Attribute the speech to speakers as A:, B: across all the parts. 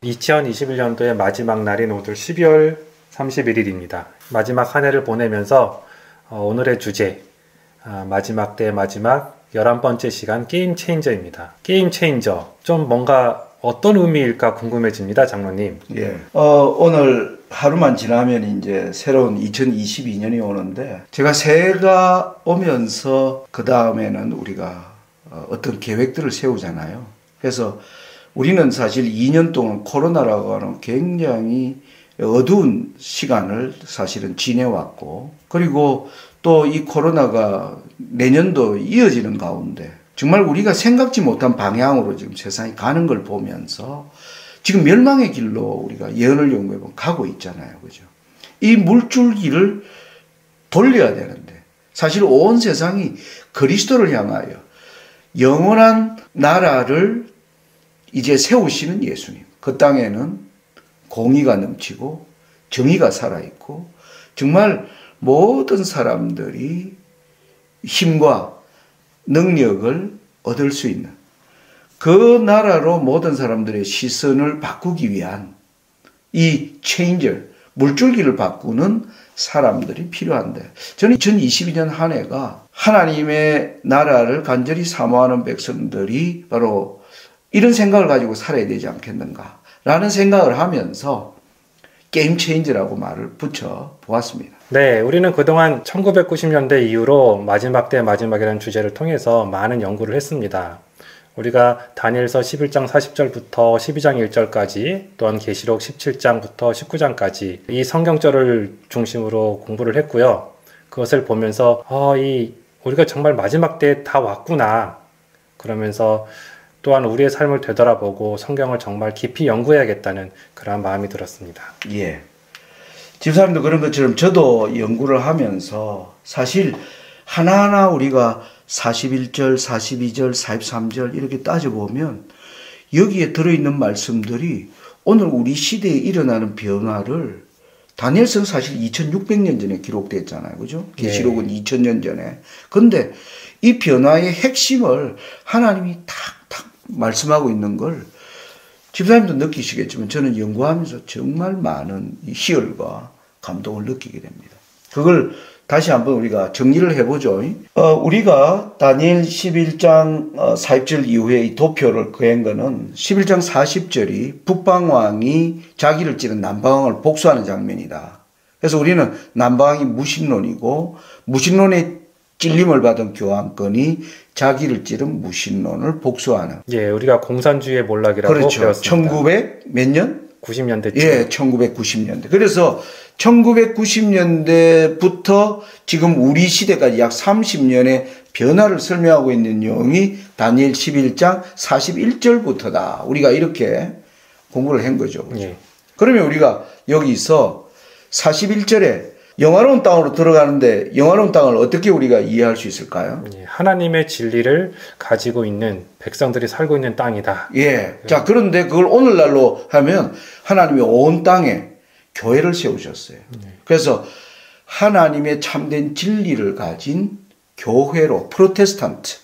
A: 2021년도의 마지막 날인 오늘 12월 31일입니다. 마지막 한 해를 보내면서 오늘의 주제, 마지막 때 마지막 11번째 시간 게임 체인저입니다. 게임 체인저, 좀 뭔가 어떤 의미일까 궁금해집니다, 장로님.
B: 예. 오늘 하루만 지나면 이제 새로운 2022년이 오는데, 제가 새해가 오면서 그 다음에는 우리가 어떤 계획들을 세우잖아요. 그래서 우리는 사실 2년 동안 코로나라고 하는 굉장히 어두운 시간을 사실은 지내왔고, 그리고 또 이 코로나가 내년도 이어지는 가운데 정말 우리가 생각지 못한 방향으로 지금 세상이 가는 걸 보면서 지금 멸망의 길로 우리가 예언을 연구해보면 가고 있잖아요. 그죠? 이 물줄기를 돌려야 되는데, 사실 온 세상이 그리스도를 향하여 영원한 나라를 이제 세우시는 예수님. 그 땅에는 공의가 넘치고 정의가 살아있고 정말 모든 사람들이 힘과 능력을 얻을 수 있는 그 나라로 모든 사람들의 시선을 바꾸기 위한 이 체인저, 물줄기를 바꾸는 사람들이 필요한데, 저는 2022년 한 해가 하나님의 나라를 간절히 사모하는 백성들이 바로 이런 생각을 가지고 살아야 되지 않겠는가 라는 생각을 하면서 게임 체인저라고 말을 붙여 보았습니다.
A: 네, 우리는 그동안 1990년대 이후로 마지막 때 마지막이라는 주제를 통해서 많은 연구를 했습니다. 우리가 다니엘서 11장 40절부터 12장 1절까지, 또한 계시록 17장부터 19장까지 이 성경절을 중심으로 공부를 했고요. 그것을 보면서 우리가 정말 마지막 때 다 왔구나, 그러면서 또한 우리의 삶을 되돌아보고 성경을 정말 깊이 연구해야겠다는 그런 마음이 들었습니다.
B: 예. 집사님도 그런 것처럼 저도 연구를 하면서 사실 하나하나 우리가 41절, 42절, 43절 이렇게 따져보면 여기에 들어있는 말씀들이 오늘 우리 시대에 일어나는 변화를, 다니엘서는 사실 2600년 전에 기록됐잖아요. 그죠? 계시록은 2000년 전에. 근데 이 변화의 핵심을 하나님이 탁탁 말씀하고 있는 걸 집사님도 느끼시겠지만 저는 연구하면서 정말 많은 희열과 감동을 느끼게 됩니다. 그걸 다시 한번 우리가 정리를 해보죠. 우리가 다니엘 11장 40절 이후에 이 도표를 그한 거는 11장 40절이 북방왕이 자기를 찌른 남방왕을 복수하는 장면이다. 그래서 우리는 남방왕이 무신론이고, 무신론의 찔림을 받은 교황권이 자기를 찌른 무신론을 복수하는.
A: 예, 우리가 공산주의의 몰락이라고
B: 그렇죠.
A: 배웠습니다.
B: 1900 몇 년?
A: 90년대쯤.
B: 예, 1990년대. 그래서 1990년대부터 지금 우리 시대까지 약 30년의 변화를 설명하고 있는 내용이 다니엘 11장 41절부터다. 우리가 이렇게 공부를 한 거죠. 그렇죠?
A: 예.
B: 그러면 우리가 여기서 41절에 영화로운 땅으로 들어가는데, 영화로운 땅을 어떻게 우리가 이해할 수 있을까요?
A: 예, 하나님의 진리를 가지고 있는 백성들이 살고 있는 땅이다.
B: 예. 자, 그런데 그걸 오늘날로 하면 하나님이 온 땅에 교회를 세우셨어요. 그래서 하나님의 참된 진리를 가진 교회로, 프로테스탄트.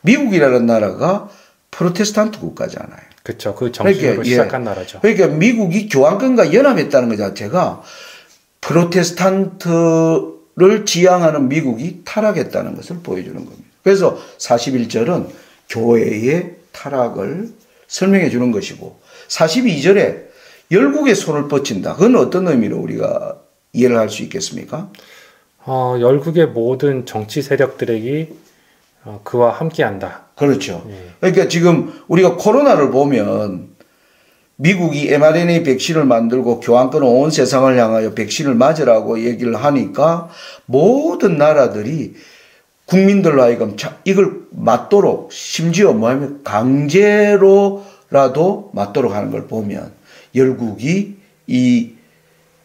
B: 미국이라는 나라가 프로테스탄트 국가잖아요.
A: 그렇죠. 그 정신으로 시작한 나라죠.
B: 그러니까 미국이 교황권과 연합했다는 것 자체가 프로테스탄트를 지향하는 미국이 타락했다는 것을 보여주는 겁니다. 그래서 41절은 교회의 타락을 설명해 주는 것이고, 42절에 열국의 손을 뻗친다. 그건 어떤 의미로 우리가 이해를 할 수 있겠습니까?
A: 열국의 모든 정치 세력들이 그와 함께한다.
B: 그렇죠. 그러니까 지금 우리가 코로나를 보면 미국이 mRNA 백신을 만들고 교황권은 온 세상을 향하여 백신을 맞으라고 얘기를 하니까 모든 나라들이 국민들로 하여금 이걸 맞도록, 심지어 뭐냐면 강제로라도 맞도록 하는 걸 보면 열국이 이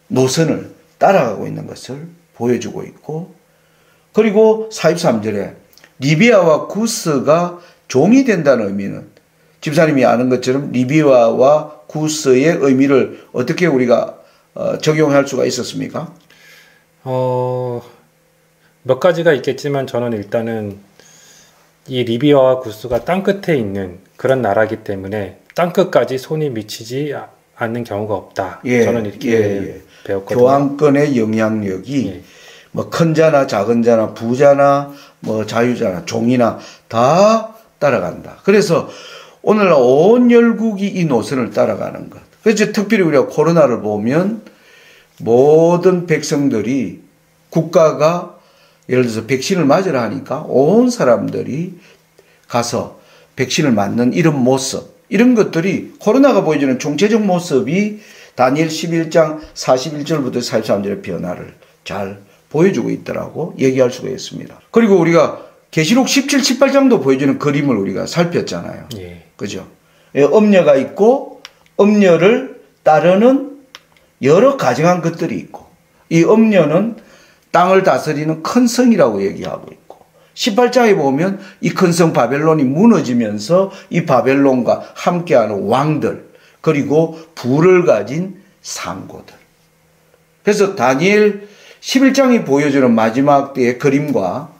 B: 노선을 따라가고 있는 것을 보여주고 있고, 그리고 43절에 리비아와 구스가 종이 된다는 의미는, 집사님이 아는 것처럼 리비아와 구스의 의미를 어떻게 우리가 적용할 수가 있었습니까?
A: 몇 가지가 있겠지만 저는 일단은 이 리비아와 구스가 땅끝에 있는 그런 나라이기 때문에 땅끝까지 손이 미치지 않는 경우가 없다.
B: 예,
A: 저는 이렇게
B: 예.
A: 배웠거든요.
B: 교환권의 영향력이
A: 예.
B: 뭐 큰 자나 작은 자나 부자나 뭐 자유자나 종이나 다 따라간다. 그래서 오늘날 온 열국이 이 노선을 따라가는 것. 그래서 특별히 우리가 코로나를 보면 모든 백성들이 국가가 예를 들어서 백신을 맞으라 하니까 온 사람들이 가서 백신을 맞는 이런 모습, 이런 것들이 코로나가 보여주는 총체적 모습이 다니엘 11장 41절부터 43절의 변화를 잘 보여주고 있더라고 얘기할 수가 있습니다. 그리고 우리가 계시록 17, 18장도 보여주는 그림을 우리가 살폈잖아요.
A: 예.
B: 그죠? 엄녀가 있고 엄녀를 따르는 여러 가정한 것들이 있고, 이 엄녀는 땅을 다스리는 큰 성이라고 얘기하고 있고, 18장에 보면 이 큰 성 바벨론이 무너지면서 이 바벨론과 함께하는 왕들, 그리고 부를 가진 상고들. 그래서 다니엘 11장이 보여주는 마지막 때의 그림과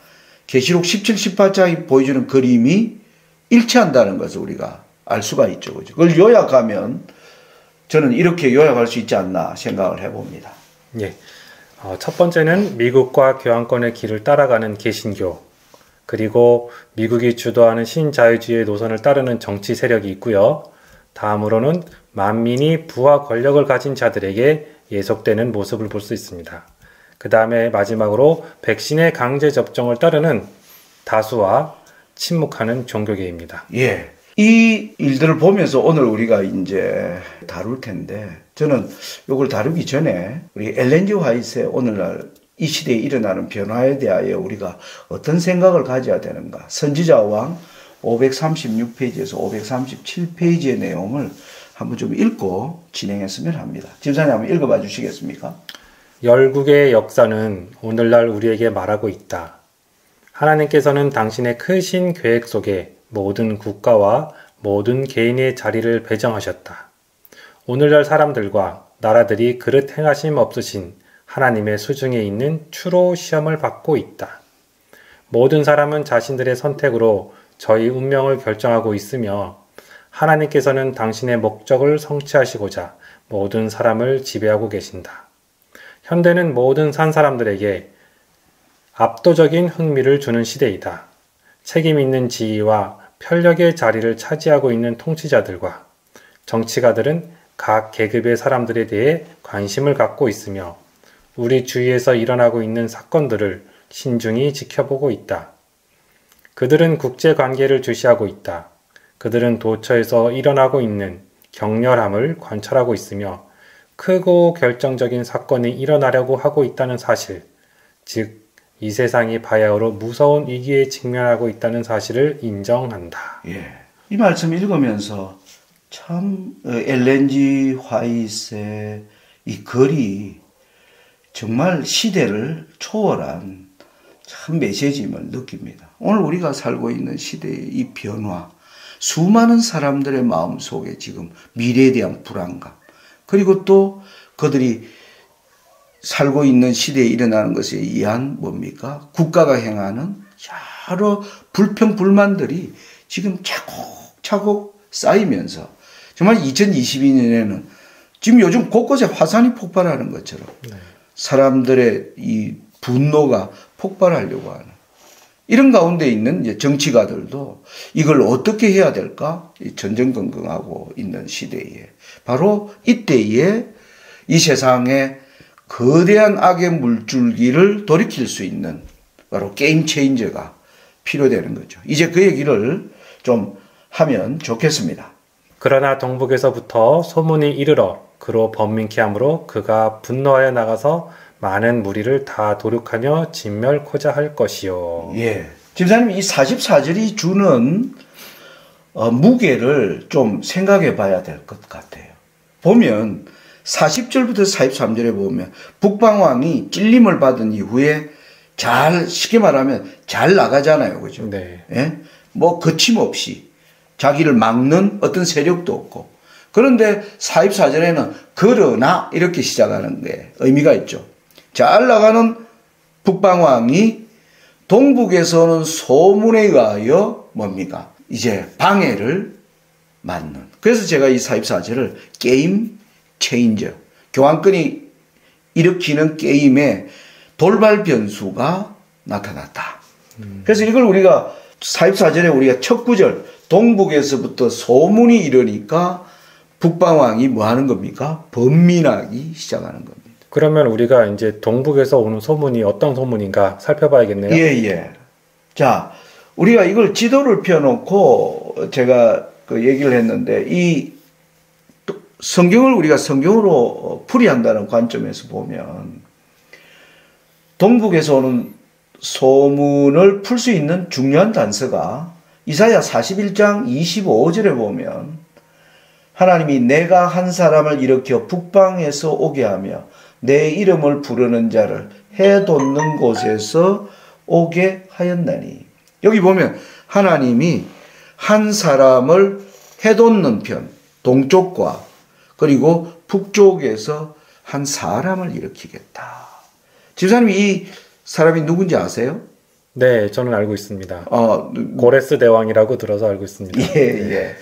B: 계시록 17, 18장이 보여주는 그림이 일치한다는 것을 우리가 알 수가 있죠. 그죠? 그걸 요약하면 저는 이렇게 요약할 수 있지 않나 생각을 해봅니다.
A: 예. 첫 번째는 미국과 교환권의 길을 따라가는 개신교, 그리고 미국이 주도하는 신자유주의 노선을 따르는 정치 세력이 있고요. 다음으로는 만민이 부와 권력을 가진 자들에게 예속되는 모습을 볼 수 있습니다. 그 다음에 마지막으로 백신의 강제 접종을 따르는 다수와 침묵하는 종교계입니다.
B: 예. 이 일들을 보면서 오늘 우리가 이제 다룰 텐데, 저는 이걸 다루기 전에 우리 엘렌 G 화이트의 오늘날 이 시대에 일어나는 변화에 대하여 우리가 어떤 생각을 가져야 되는가. 선지자왕 536페이지에서 537페이지의 내용을 한번 좀 읽고 진행했으면 합니다. 집사님 한번 읽어봐 주시겠습니까?
A: 열국의 역사는 오늘날 우리에게 말하고 있다. 하나님께서는 당신의 크신 계획 속에 모든 국가와 모든 개인의 자리를 배정하셨다. 오늘날 사람들과 나라들이 그릇 행하심 없으신 하나님의 수중에 있는 추로 시험을 받고 있다. 모든 사람은 자신들의 선택으로 저희 운명을 결정하고 있으며 하나님께서는 당신의 목적을 성취하시고자 모든 사람을 지배하고 계신다. 현대는 모든 산 사람들에게 압도적인 흥미를 주는 시대이다. 책임 있는 지위와 편력의 자리를 차지하고 있는 통치자들과 정치가들은 각 계급의 사람들에 대해 관심을 갖고 있으며 우리 주위에서 일어나고 있는 사건들을 신중히 지켜보고 있다. 그들은 국제관계를 주시하고 있다. 그들은 도처에서 일어나고 있는 격렬함을 관찰하고 있으며 크고 결정적인 사건이 일어나려고 하고 있다는 사실, 즉 이 세상이 바야흐로 무서운 위기에 직면하고 있다는 사실을 인정한다.
B: 예. 이 말씀 읽으면서 참 엘렌 G 화이트의 이 글이 정말 시대를 초월한 참 메시지임을 느낍니다. 오늘 우리가 살고 있는 시대의 이 변화, 수많은 사람들의 마음 속에 지금 미래에 대한 불안감, 그리고 또 그들이 살고 있는 시대에 일어나는 것에 의한 뭡니까? 국가가 행하는 여러 불평, 불만들이 지금 차곡차곡 쌓이면서 정말 2022년에는 지금 요즘 곳곳에 화산이 폭발하는 것처럼 사람들의 이 분노가 폭발하려고 하는 이런 가운데 있는 이제 정치가들도 이걸 어떻게 해야 될까? 전전긍긍하고 있는 시대에 바로 이때에 이 세상에 거대한 악의 물줄기를 돌이킬 수 있는 바로 게임 체인저가 필요되는 거죠. 이제 그 얘기를 좀 하면 좋겠습니다.
A: 그러나 동북에서부터 소문이 이르러 그로 번민케 하므로 그가 분노하여 나가서 많은 무리를 다 도륙하며 진멸코자 할 것이요.
B: 예. 집사님, 이 44절이 주는 무게를 좀 생각해 봐야 될 것 같아요. 보면 40절부터 43절에 보면 북방왕이 찔림을 받은 이후에 잘, 쉽게 말하면 잘 나가잖아요. 그죠?
A: 네.
B: 예? 뭐 거침없이 자기를 막는 어떤 세력도 없고. 그런데 44절에는 그러나 이렇게 시작하는 게 의미가 있죠. 잘 나가는 북방왕이 동북에서는 소문에 의하여 뭡니까? 이제 방해를 맞는. 그래서 제가 이 44절을 게임 체인저, 교환권이 일으키는 게임에 돌발 변수가 나타났다. 그래서 이걸 우리가 사입사전에 우리가 첫 구절 동북에서부터 소문이 이르니까 북방왕이 뭐 하는 겁니까? 번민하기 시작하는 겁니다.
A: 그러면 우리가 이제 동북에서 오는 소문이 어떤 소문인가 살펴봐야겠네요.
B: 예. 자, 우리가 이걸 지도를 펴놓고 제가 그 얘기를 했는데 이 성경을 우리가 성경으로 풀이한다는 관점에서 보면 동북에서 오는 소문을 풀 수 있는 중요한 단서가 이사야 41장 25절에 보면 하나님이 내가 한 사람을 일으켜 북방에서 오게 하며 내 이름을 부르는 자를 해돋는 곳에서 오게 하였나니. 여기 보면 하나님이 한 사람을 해돋는 편, 동쪽과 그리고 북쪽에서 한 사람을 일으키겠다. 집사님 이 사람이 누군지 아세요?
A: 네, 저는 알고 있습니다. 고레스 대왕이라고 들어서 알고 있습니다.
B: 예.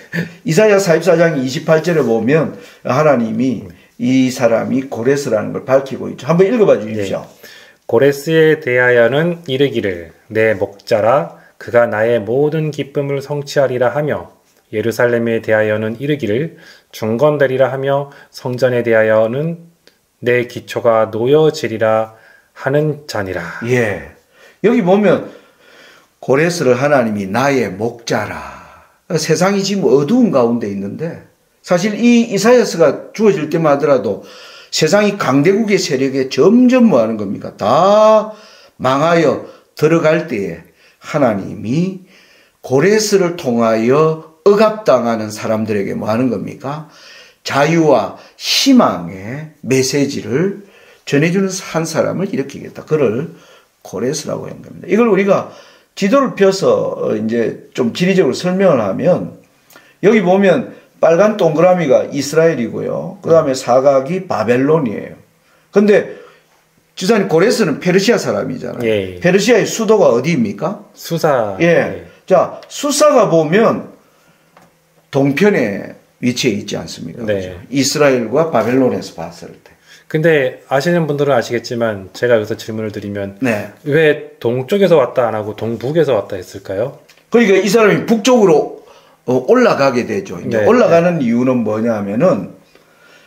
B: 이사야 44장 28절에 보면 하나님이 이 사람이 고레스라는 걸 밝히고 있죠. 한번 읽어봐 주십시오.
A: 네. 고레스에 대하여는 이르기를 내 목자라 그가 나의 모든 기쁨을 성취하리라 하며 예루살렘에 대하여는 이르기를 중건되리라 하며 성전에 대하여는 내 기초가 놓여지리라 하는 자니라.
B: 예. 여기 보면 고레스를 하나님이 나의 목자라. 세상이 지금 어두운 가운데 있는데 사실 이 이사야서가 주어질 때만 하더라도 세상이 강대국의 세력에 점점 뭐 하는 겁니까? 다 망하여 들어갈 때에 하나님이 고레스를 통하여 억압당하는 사람들에게 뭐 하는 겁니까? 자유와 희망의 메시지를 전해주는 한 사람을 일으키겠다. 그를 고레스라고 한 겁니다. 이걸 우리가 지도를 펴서 이제 좀 지리적으로 설명을 하면 여기 보면 빨간 동그라미가 이스라엘이고요. 그 다음에 사각이 바벨론이에요. 근데 지사님 고레스는 페르시아 사람이잖아요.
A: 예.
B: 페르시아의 수도가 어디입니까?
A: 수사.
B: 예. 자, 수사가 보면 동편에 위치해 있지 않습니까?
A: 네.
B: 그렇죠? 이스라엘과 바벨론에서 봤을 때.
A: 근데 아시는 분들은 아시겠지만 제가 여기서 질문을 드리면
B: 네.
A: 왜 동쪽에서 왔다 안 하고 동북에서 왔다 했을까요?
B: 그러니까 이 사람이 북쪽으로 올라가게 되죠. 이제
A: 네.
B: 올라가는 이유는 뭐냐 하면은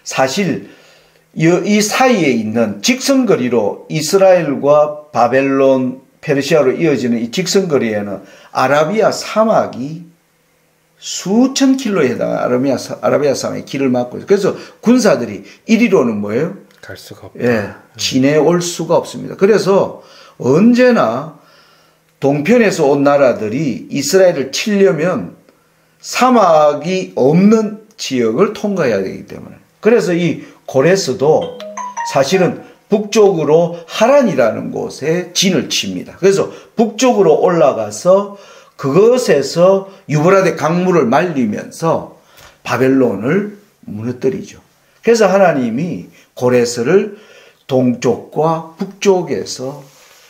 B: 사실 이 사이에 있는 직선거리로 이스라엘과 바벨론, 페르시아로 이어지는 이 직선거리에는 아라비아 사막이 수천 킬로에 해당하는 아라비아 사막의 길을 막고 있어요. 그래서 군사들이 이리로는 뭐예요?
A: 갈 수가 없다.
B: 예, 지내올 수가 없습니다. 그래서 언제나 동편에서 온 나라들이 이스라엘을 치려면 사막이 없는 지역을 통과해야 되기 때문에. 그래서 이 고레스도 사실은 북쪽으로 하란이라는 곳에 진을 칩니다. 그래서 북쪽으로 올라가서 그것에서 유브라데 강물을 말리면서 바벨론을 무너뜨리죠. 그래서 하나님이 고레스를 동쪽과 북쪽에서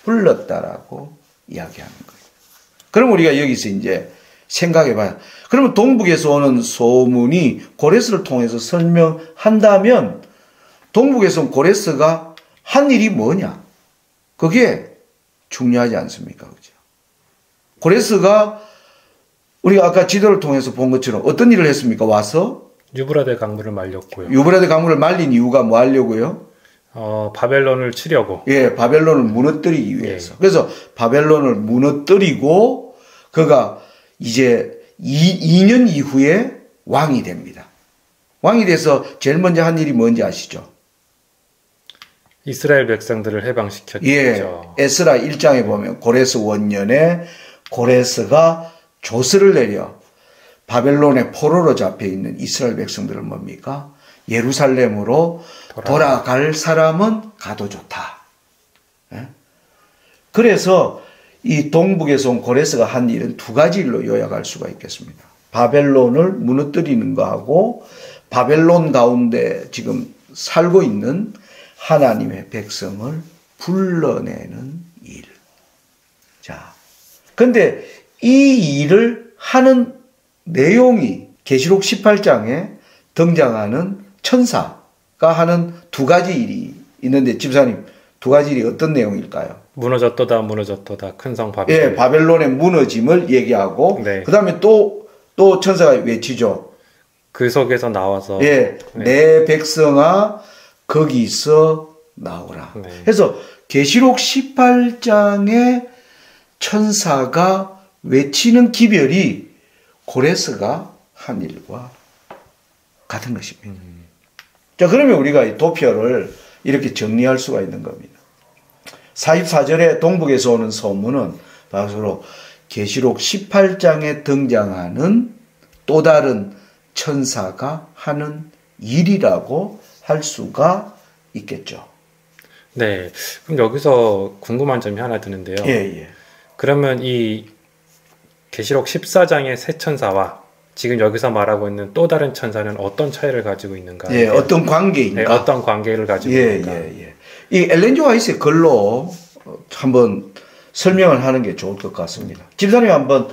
B: 불렀다라고 이야기하는 거예요. 그럼 우리가 여기서 이제 생각해 봐요. 그러면 동북에서 오는 소문이 고레스를 통해서 설명한다면 동북에서 온 고레스가 한 일이 뭐냐? 그게 중요하지 않습니까? 그죠? 고레스가 우리가 아까 지도를 통해서 본 것처럼 어떤 일을 했습니까? 와서
A: 유브라데 강물을 말렸고요.
B: 유브라데 강물을 말린 이유가 뭐 하려고요?
A: 바벨론을 치려고.
B: 예, 바벨론을 무너뜨리기 위해서.
A: 예.
B: 그래서 바벨론을 무너뜨리고 그가 이제 2년 이후에 왕이 됩니다. 왕이 돼서 제일 먼저 한 일이 뭔지 아시죠?
A: 이스라엘 백성들을 해방시켰죠.
B: 예, 에스라 1장에 보면 고레스 원년에 고레스가 조서를 내려 바벨론의 포로로 잡혀 있는 이스라엘 백성들은 뭡니까? 예루살렘으로 돌아갈 사람은 가도 좋다. 예? 그래서 이 동북에서 온 고레스가 한 일은 두 가지 일로 요약할 수가 있겠습니다. 바벨론을 무너뜨리는 거하고 바벨론 가운데 지금 살고 있는 하나님의 백성을 불러내는 일. 자, 근데 이 일을 하는 내용이 계시록 18장에 등장하는 천사, 하는 두 가지 일이 있는데 집사님 두 가지 일이 어떤 내용일까요?
A: 무너졌도다 무너졌도다 큰 성 바벨론.
B: 예, 바벨론의 무너짐을 얘기하고
A: 네.
B: 그다음에 또 천사가 외치죠.
A: 그 속에서 나와서
B: 예,
A: 네.
B: 내 백성아 거기서 나오라.
A: 네.
B: 그래서 계시록 18장의 천사가 외치는 기별이 고레스가 한 일과 같은 것입니다. 자, 그러면 우리가 이 도표를 이렇게 정리할 수가 있는 겁니다. 44절에 동북에서 오는 소문은 바로 계시록 18장에 등장하는 또 다른 천사가 하는 일이라고 할 수가 있겠죠.
A: 네. 그럼 여기서 궁금한 점이 하나 드는데요.
B: 예, 예.
A: 그러면 이 계시록 14장의 새 천사와 지금 여기서 말하고 있는 또 다른 천사는 어떤 차이를 가지고 있는가?
B: 예, 어떤 관계인가?
A: 네, 어떤 관계를 가지고
B: 예,
A: 있는가?
B: 예, 예. 이 엘렌 지 화이트의 글로 한번 설명을 하는 게 좋을 것 같습니다. 집사님 한번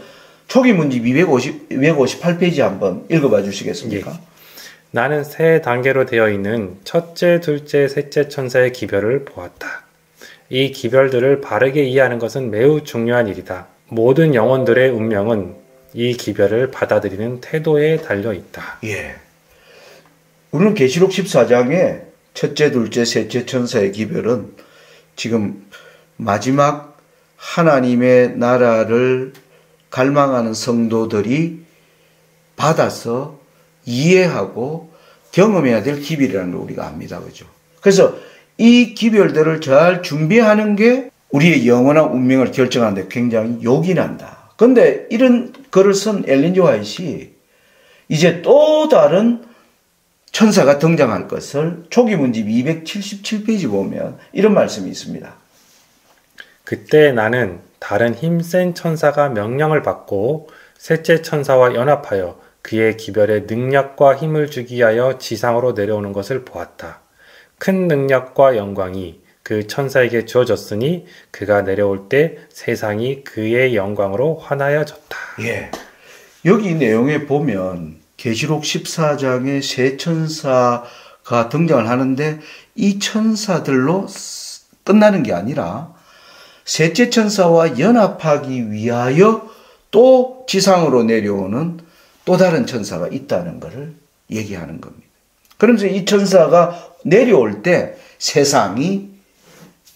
B: 초기 문집 258페이지 한번 읽어봐 주시겠습니까?
A: 예. 나는 세 단계로 되어 있는 첫째, 둘째, 셋째 천사의 기별을 보았다. 이 기별들을 바르게 이해하는 것은 매우 중요한 일이다. 모든 영혼들의 운명은 이 기별을 받아들이는 태도에 달려 있다.
B: 예. 우리는 계시록 14장에 첫째, 둘째, 셋째 천사의 기별은 지금 마지막 하나님의 나라를 갈망하는 성도들이 받아서 이해하고 경험해야 될 기별이라는 걸 우리가 압니다. 그죠? 그래서 이 기별들을 잘 준비하는 게 우리의 영원한 운명을 결정하는 데 굉장히 요긴한다. 근데 이런 글을 쓴 엘렌 지 화이트이 이제 또 다른 천사가 등장할 것을 초기 문집 277페이지 보면 이런 말씀이 있습니다.
A: 그때 나는 다른 힘센 천사가 명령을 받고 셋째 천사와 연합하여 그의 기별에 능력과 힘을 주기 위하여 지상으로 내려오는 것을 보았다. 큰 능력과 영광이 그 천사에게 주어졌으니 그가 내려올 때 세상이 그의 영광으로 환하여졌다.
B: 예. 여기 내용에 보면 계시록 14장에 세 천사가 등장을 하는데 이 천사들로 끝나는 게 아니라 셋째 천사와 연합하기 위하여 또 지상으로 내려오는 또 다른 천사가 있다는 것을 얘기하는 겁니다. 그러면서 이 천사가 내려올 때 세상이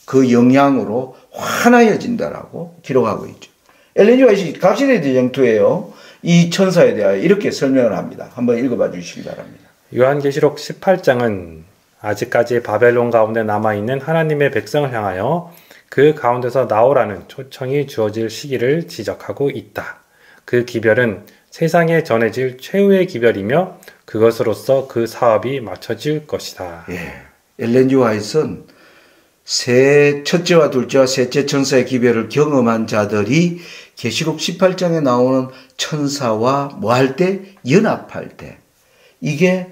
B: 그 영향으로 환하여진다라고 기록하고 있죠. 엘렌 지 화이트 갑시다의 대쟁투예요. 이 천사에 대하여 이렇게 설명을 합니다. 한번 읽어봐 주시기 바랍니다.
A: 요한계시록 18장은 아직까지 바벨론 가운데 남아있는 하나님의 백성을 향하여 그 가운데서 나오라는 초청이 주어질 시기를 지적하고 있다. 그 기별은 세상에 전해질 최후의 기별이며 그것으로서 그 사업이 맞춰질 것이다.
B: 예. 엘렌 지 화이트는 첫째와 둘째와 셋째 천사의 기별을 경험한 자들이 계시록 18장에 나오는 천사와 뭐 할 때? 연합할 때. 이게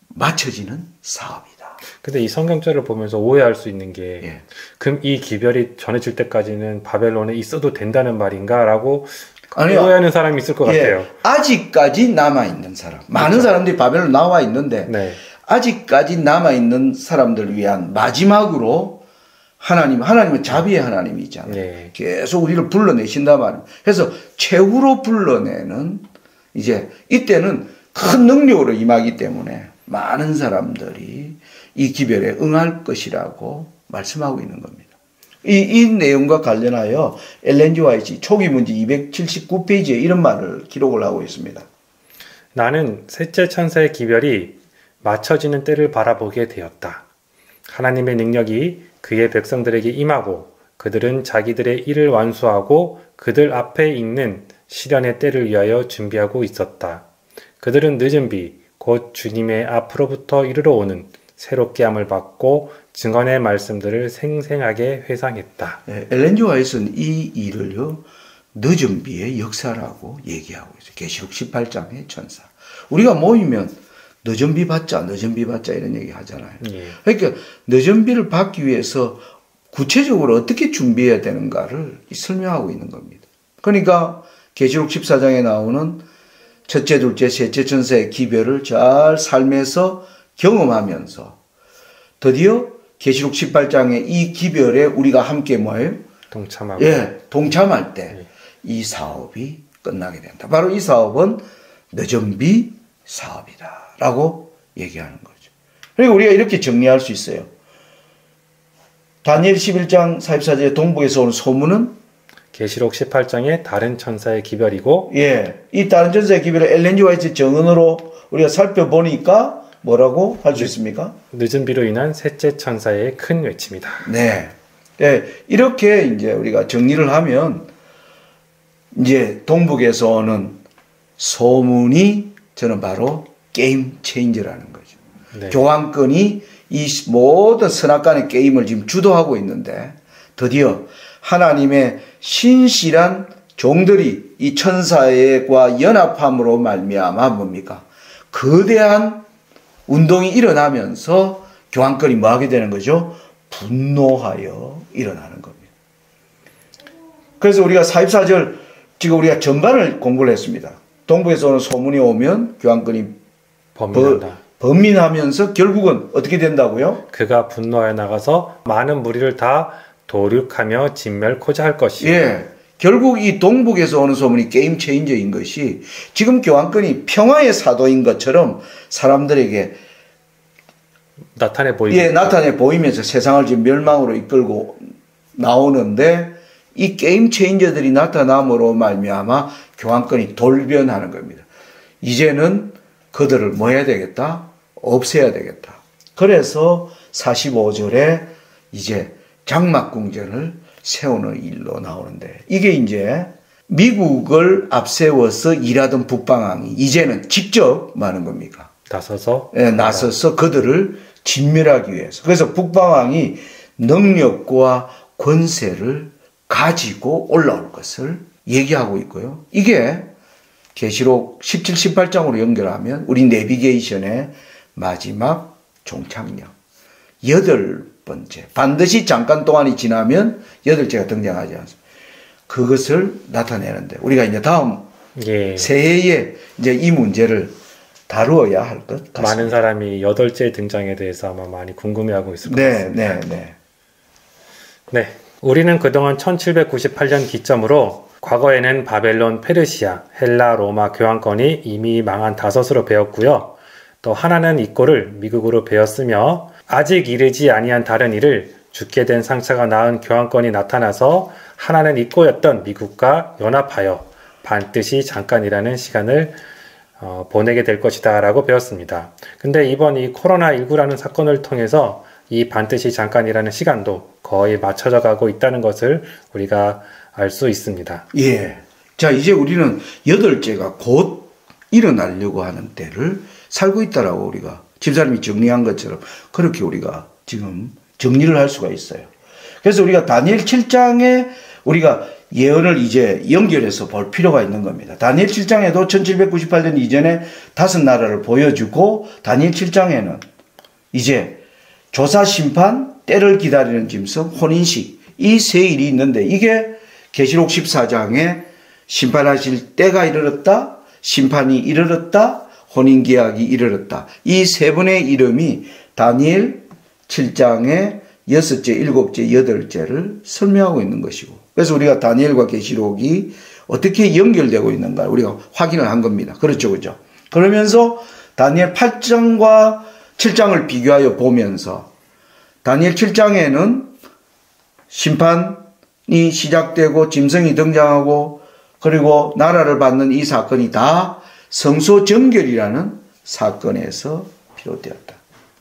B: 맞춰지는 사업이다.
A: 근데 이 성경절을 보면서 오해할 수 있는 게
B: 예.
A: 그럼 이 기별이 전해질 때까지는 바벨론에 있어도 된다는 말인가? 라고
B: 아니요.
A: 오해하는 사람이 있을 것 같아요.
B: 예. 아직까지 남아있는 사람. 많은 사람들이 바벨론 나와 있는데
A: 네.
B: 아직까지 남아있는 사람들을 위한 마지막으로 하나님은 자비의 하나님이잖아요.
A: 네.
B: 계속 우리를 불러내신단 말이에요. 그래서 최후로 불러내는 이제 이때는 큰 능력으로 임하기 때문에 많은 사람들이 이 기별에 응할 것이라고 말씀하고 있는 겁니다. 이 내용과 관련하여 엘렌 지 화이트 초기 문제 279페이지에 이런 말을 기록을 하고 있습니다.
A: 나는 셋째 천사의 기별이 맞춰지는 때를 바라보게 되었다. 하나님의 능력이 그의 백성들에게 임하고 그들은 자기들의 일을 완수하고 그들 앞에 있는 시련의 때를 위하여 준비하고 있었다. 그들은 늦은 비, 곧 주님의 앞으로부터 이르러 오는 새롭게 함을 받고 증언의 말씀들을 생생하게 회상했다.
B: 네, 엘렌 지 화이트는 이 일을요 늦은 비의 역사라고 얘기하고 있어요. 계시록 18장의 천사. 우리가 모이면 늦은 비 받자 이런 얘기 하잖아요.
A: 예.
B: 그러니까 늦은 비를 받기 위해서 구체적으로 어떻게 준비해야 되는가를 설명하고 있는 겁니다. 그러니까 계시록 14장에 나오는 첫째, 둘째, 셋째 천사의 기별을 잘 삶에서 경험하면서 드디어 계시록 18장의 이 기별에 우리가 함께 뭐예요?
A: 동참하고.
B: 예, 동참할 때 이 사업이 끝나게 된다. 바로 이 사업은 늦은비 사업이다 라고 얘기하는 거죠. 그리고 우리가 이렇게 정리할 수 있어요. 다니엘 11장 44절에 동북에서 오는 소문은
A: 계시록 18장의 다른 천사의 기별이고,
B: 예, 이 다른 천사의 기별을 엘렌 지 화이트 정언으로 우리가 살펴보니까 뭐라고 할 수 있습니까?
A: 늦은 비로 인한 셋째 천사의 큰 외침이다.
B: 네. 네. 이렇게 이제 우리가 정리를 하면 이제 동북에서 오는 소문이 저는 바로 게임 체인저라는 거죠.
A: 네.
B: 교황권이 이 모든 선악간의 게임을 지금 주도하고 있는데 드디어 하나님의 신실한 종들이 이 천사와 연합함으로 말미암아 뭡니까? 거대한 운동이 일어나면서 교황권이 뭐 하게 되는 거죠? 분노하여 일어나는 겁니다. 그래서 우리가 44절 지금 우리가 전반을 공부를 했습니다. 동북에서 오는 소문이 오면 교황권이
A: 범민한다.
B: 범민하면서 결국은 어떻게 된다고요?
A: 그가 분노하여 나가서 많은 무리를 다 도륙하며 진멸코자 할 것이요.
B: 예. 결국 이 동북에서 오는 소문이 게임 체인저인 것이 지금 교황권이 평화의 사도인 것처럼 사람들에게
A: 나타내 보이고.
B: 예, 나타내 보이면서 세상을 지금 멸망으로 이끌고 나오는데 이 게임 체인저들이 나타남으로 말미암아 교황권이 돌변하는 겁니다. 이제는 그들을 뭐 해야 되겠다? 없애야 되겠다. 그래서 45절에 이제 장막궁전을 세우는 일로 나오는데 이게 이제 미국을 앞세워서 일하던 북방왕이 이제는 직접 뭐 하는 겁니까?
A: 나서서.
B: 예, 나서서 그들을 진멸하기 위해서. 그래서 북방왕이 능력과 권세를 가지고 올라올 것을 얘기하고 있고요. 이게 계시록 17, 18장으로 연결하면 우리 내비게이션의 마지막 종착역. 8번째. 반드시 잠깐 동안이 지나면 8째가 등장하지 않습니다. 그것을 나타내는데 우리가 이제 다음
A: 예.
B: 새해에 이제 이 문제를 다루어야 할 것 같습니다.
A: 많은 사람이 8째 등장에 대해서 아마 많이 궁금해하고 있을 것 같습니다. 네. 우리는 그동안 1798년 기점으로 과거에는 바벨론, 페르시아, 헬라, 로마 교황권이 이미 망한 5으로 배웠고요. 또 하나는 이 꼴을 미국으로 배웠으며 아직 이르지 아니한 다른 일을 죽게 된 상처가 나은 교황권이 나타나서 하나는 이 꼴이었던 미국과 연합하여 반드시 잠깐이라는 시간을 보내게 될 것이다 라고 배웠습니다. 근데 이번 이 코로나19라는 사건을 통해서 이 반드시 잠깐이라는 시간도 거의 맞춰져 가고 있다는 것을 우리가 알 수 있습니다.
B: 예. 자, 이제 우리는 8째가 곧 일어나려고 하는 때를 살고 있다라고 우리가 집사님이 정리한 것처럼 그렇게 우리가 지금 정리를 할 수가 있어요. 그래서 우리가 다니엘 7장에 우리가 예언을 이제 연결해서 볼 필요가 있는 겁니다. 다니엘 7장에도 1798년 이전에 5나라를 보여주고 다니엘 7장에는 이제 조사, 심판, 때를 기다리는 짐승, 혼인식 이 세 일이 있는데 이게 계시록 14장에 심판하실 때가 이르렀다, 심판이 이르렀다, 혼인계약이 이르렀다. 이 세 분의 이름이 다니엘 7장의 6째, 7째, 8째를 설명하고 있는 것이고 그래서 우리가 다니엘과 계시록이 어떻게 연결되고 있는가 우리가 확인을 한 겁니다. 그렇죠, 그렇죠. 그러면서 다니엘 8장과 7장을 비교하여 보면서 다니엘 7장에는 심판이 시작되고 짐승이 등장하고 그리고 나라를 받는 이 사건이 다 성소정결이라는 사건에서 비롯되었다.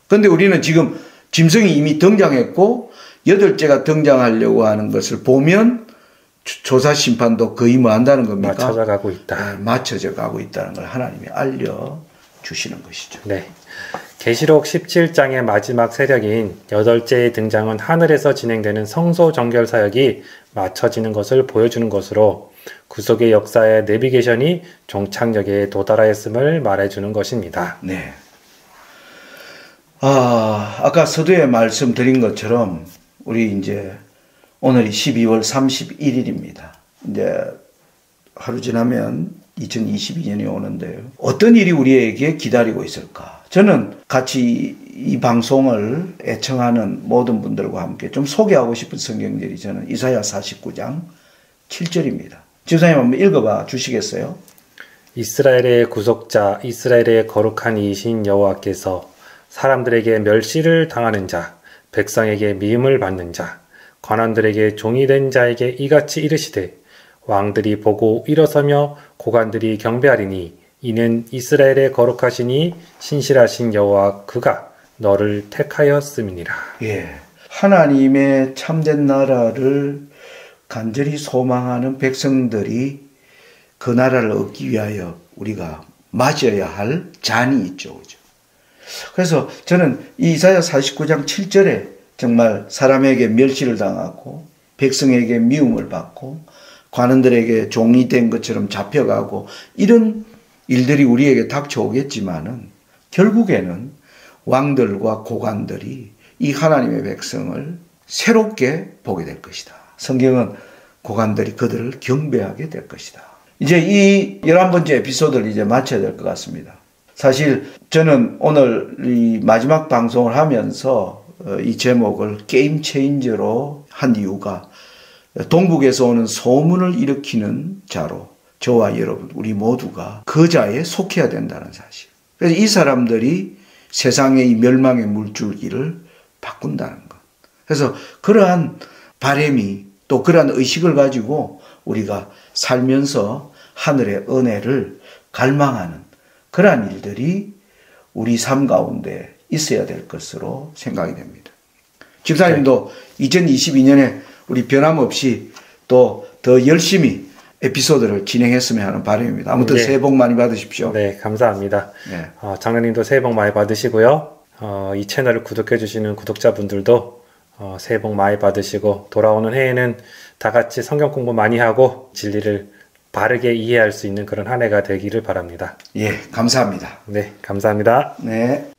B: 그런데 우리는 지금 짐승이 이미 등장했고 8째가 등장하려고 하는 것을 보면 조사 심판도 거의 뭐 한다는 겁니까?
A: 맞춰져 가고 있다.
B: 네, 맞춰져 가고 있다는 걸 하나님이 알려주시는 것이죠.
A: 네. 계시록 17장의 마지막 세력인 8째의 등장은 하늘에서 진행되는 성소 정결 사역이 맞춰지는 것을 보여주는 것으로 구속의 역사의 내비게이션이 종착역에 도달하였음을 말해주는 것입니다.
B: 네. 아까 서두에 말씀드린 것처럼 우리 이제 오늘이 12월 31일입니다. 이제 하루 지나면 2022년이 오는데요. 어떤 일이 우리에게 기다리고 있을까? 저는 같이 이 방송을 애청하는 모든 분들과 함께 좀 소개하고 싶은 성경들이 저는 이사야 49장 7절입니다. 집사님 한번 읽어봐 주시겠어요?
A: 이스라엘의 구속자, 이스라엘의 거룩한 이이신 여호와께서 사람들에게 멸시를 당하는 자, 백성에게 미움을 받는 자, 관원들에게 종이 된 자에게 이같이 이르시되 왕들이 보고 일어서며 고관들이 경배하리니 이는 이스라엘의 거룩하시니 신실하신 여호와 그가 너를 택하였음이니라.
B: 예, 하나님의 참된 나라를 간절히 소망하는 백성들이 그 나라를 얻기 위하여 우리가 맞아야 할 잔이 있죠. 그죠? 그래서 저는 이 이사야 49장 7절에 정말 사람에게 멸시를 당하고 백성에게 미움을 받고 관원들에게 종이 된 것처럼 잡혀가고 이런 일들이 우리에게 닥쳐오겠지만은 결국에는 왕들과 고관들이 이 하나님의 백성을 새롭게 보게 될 것이다. 성경은 고관들이 그들을 경배하게 될 것이다. 이제 이 11번째 에피소드를 이제 마쳐야 될 것 같습니다. 사실 저는 오늘 이 마지막 방송을 하면서 이 제목을 게임 체인저로 한 이유가 동북에서 오는 소문을 일으키는 자로 저와 여러분 우리 모두가 그 자에 속해야 된다는 사실. 그래서 이 사람들이 세상의 이 멸망의 물줄기를 바꾼다는 것. 그래서 그러한 바람이 또 그러한 의식을 가지고 우리가 살면서 하늘의 은혜를 갈망하는 그러한 일들이 우리 삶 가운데 있어야 될 것으로 생각이 됩니다. 집사님도 2022년에 우리 변함없이 또 더 열심히 에피소드를 진행했으면 하는 바람입니다. 아무튼
A: 네.
B: 새해 복 많이 받으십시오.
A: 네, 감사합니다.
B: 네.
A: 장로님도 새해 복 많이 받으시고요. 이 채널을 구독해 주시는 구독자분들도 새해 복 많이 받으시고 돌아오는 해에는 다 같이 성경 공부 많이 하고 진리를 바르게 이해할 수 있는 그런 한 해가 되기를 바랍니다.
B: 예, 감사합니다.
A: 네, 감사합니다.
B: 네.